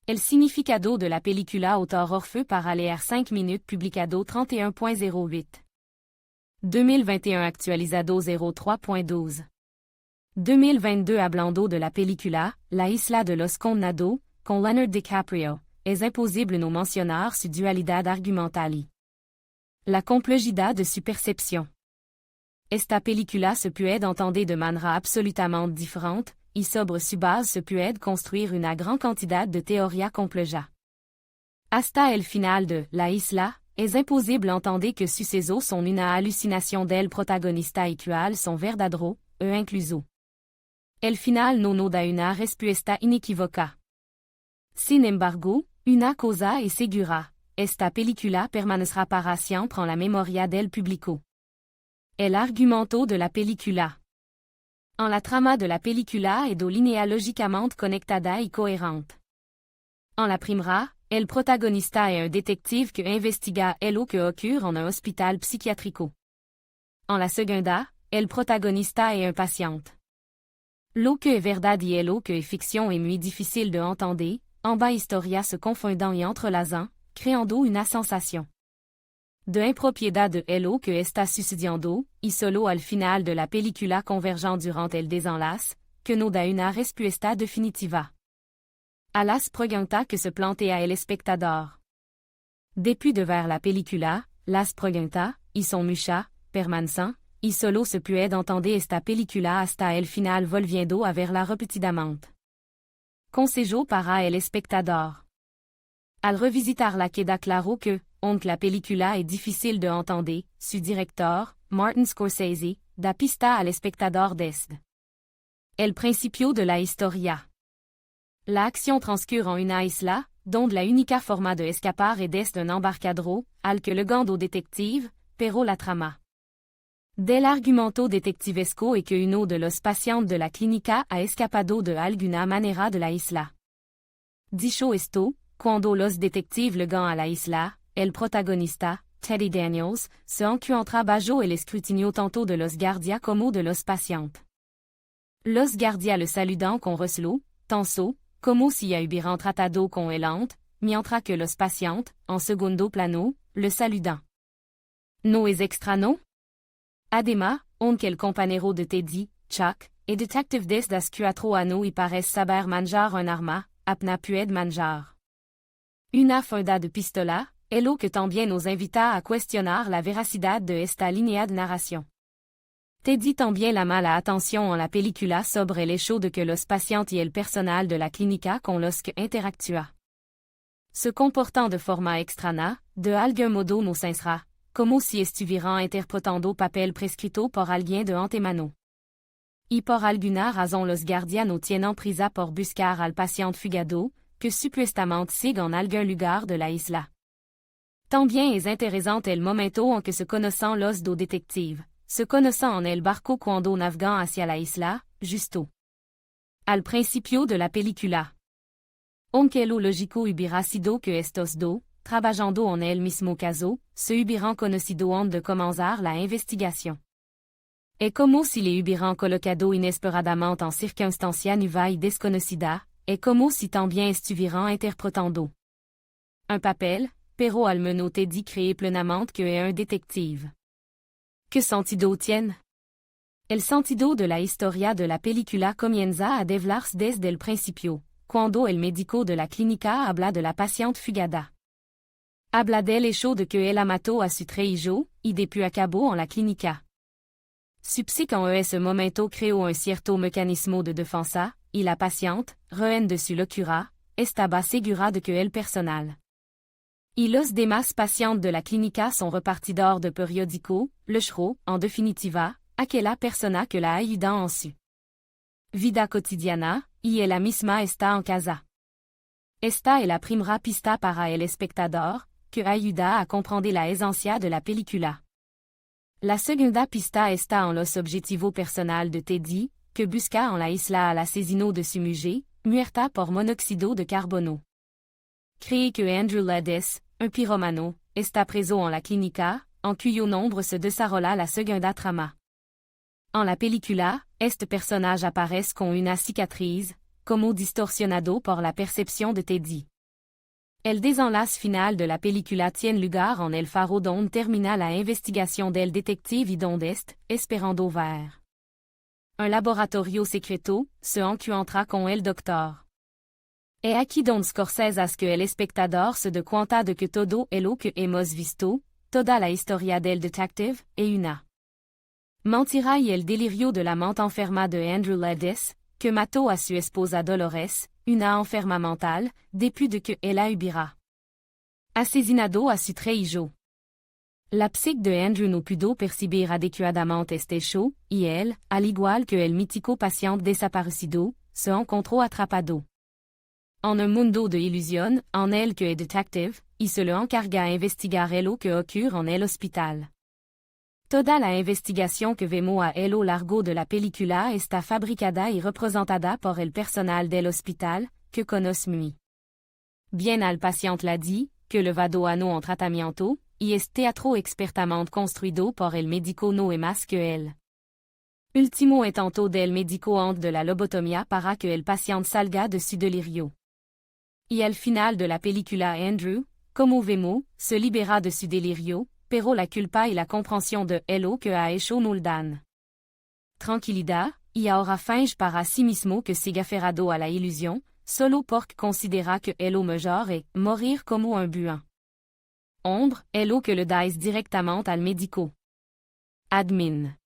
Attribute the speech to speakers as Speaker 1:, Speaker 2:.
Speaker 1: El significado de la película autor Orfeu para leer 5 minutes publicado 31.08. 2021 actualizado 03.12. 2022 hablando de la película, La Isla de los Condenados, con Leonardo DiCaprio, es imposible no mencionar su dualidad argumental. La complejidad de su percepción. Esta película se puede entender de manera absolutamente différente, y sobre su base se puede construir una gran cantidad de teoría compleja. Hasta el final de La Isla, es imposible entender que sucesos son una hallucination del protagonista y cual son verdadero, incluso. El final no nos da una respuesta inequívoca. Sin embargo, una cosa es segura, esta película permanecerá para siempre en la memoria del público. El argumento de la película. En la trama de la película est linéalogicamente conectada y coherente. En la primera, el protagonista est un détective que investiga lo que ocurre en un hospital psychiatrico. En la segunda, el protagonista est un patient. Lo que es verdad y lo que es ficción est muy difícil de entender, ambas historias se confondant y entrelazant, creando una sensación de impropiedad de lo que está sucediendo, y solo al final de la película convergent durant el desenlace, que nos da una respuesta definitiva a las preguntas que se plantea el espectador. Depuis de ver la película, las preguntas, y son muchas, permanecen, y solo se puede entender esta película hasta el final volviendo a verla repetidamente. Consejo para el espectador. Al revisitarla queda claro que, aunque la película est difficile de entender, su director, Martin Scorsese, da pista al espectador desde el principio de la historia. La acción transcurre en una isla, donde la única forma de escapar est desde un embarcadero, al que le gando detective, pero la trama del argumento detectivesco es que uno de los pacientes de la clínica ha escapado de alguna manera de la isla. Dicho esto, cuando los detectives le gan a la isla, el protagonista, Teddy Daniels, se encuentra bajo el escrutinio tanto de los guardias como de los pacientes. Los guardias le saludan con reslo, tenso, como si hubieran tratado con él, mientras que los pacientes, en segundo plano, le saludan. No es extraño? Además, aunque el compañero de Teddy, Chuck, est detective desde hace 4 años y parece saber manejar un arma, apna puede manejar una funda de pistola, lo que también nos invita a cuestionar la veracidad de esta línea de narración. Teddy también llama la atención en la película sobre el hecho de que los pacientes y el personal de la clínica con los que interactúa se comportan de forma extraña, de algún modo no sincera, como si estuvieran interpretando papel prescrito por alguien de antemano. Y por alguna razón los guardias no tienen prisa por buscar al paciente fugado, que supuestamente sigue en algún lugar de la isla. También es interesante el momento en que se conocen los dos detectives, se conocen en el barco cuando navegan hacia la isla, justo al principio de la película. Aunque lo lógico hubiera sido que estos dos, trabajando en el mismo caso, se hubieran conocido antes de comenzar la investigación. Es como si le hubieran colocado inesperadamente en circunstancia nueva y desconocida, es como si también estuvieran interpretando un papel, pero al menos Teddy cree plenamente que es un detective. ¿Qué sentido tiene? El sentido de la historia de la película comienza a develarse desde el principio, cuando el médico de la clínica habla de la paciente fugada. Habla del hecho de que ella mató a su hijo, y depuis acabó en la clínica. Supuse en ese momento creó un cierto mecanismo de defensa, y la paciente, rehén de su locura, estaba segura de que el personal y los demás pacientes de la clínica son repartidores de periódico, le show, en definitiva, aquella persona que la ayuda en su vida cotidiana, y ella misma está en casa. Esta es la primera pista para el espectador, que ayuda a comprender la esencia de la película. La segunda pista está en los objetivos personal de Teddy, que busca en la isla al asesino de su mujer, muerta por monóxido de carbono. Cree que Andrew Ladis, un piromano, está preso en la clínica, en cuyo nombre se desarrolla la segunda trama. En la película, este personaje aparece con una cicatriz, como distorsionado por la percepción de Teddy. El desenlace final de la película tiene lugar en el faro donde termina la investigación del detective y donde est, esperando ver un laboratorio secreto, se encuentra con el doctor. Es aquí donde Scorsese hace que el espectador se dé cuenta de que todo lo que hemos visto, toda la historia del detective, es una mentira y el delirio de la mente enferma de Andrew Ladis, que mató a su esposa Dolores, una enferma mental, depuis de que ella hubiera asesinado a su hijo. La psique de Andrew no pudo percibir adecuadamente este show, y él, al igual que el mítico paciente desaparecido, se encontró atrapado en un mundo de ilusión, en el que es detective, y se le encarga a investigar lo que ocurre en el hospital. Toda la investigación que vemos a lo largo de la película está fabricada y representada por el personal del hospital, que conoce muy bien al paciente la dit, que le vado en tratamiento, y es teatro expertamente construido por el médico no es más que él. Último intento del médico antes de la lobotomía para que el paciente salga de su delirio. Y al final de la película Andrew, como vemos, se libera de su delirio, pero la culpa y la comprensión de lo que ha hecho no le dan tranquilidad, y ahora finge para sí mismo que sigue aferrado a la ilusión, solo porque considera que lo mejor es morir como un buin. Ombre, lo que le dais directamente al médico admin.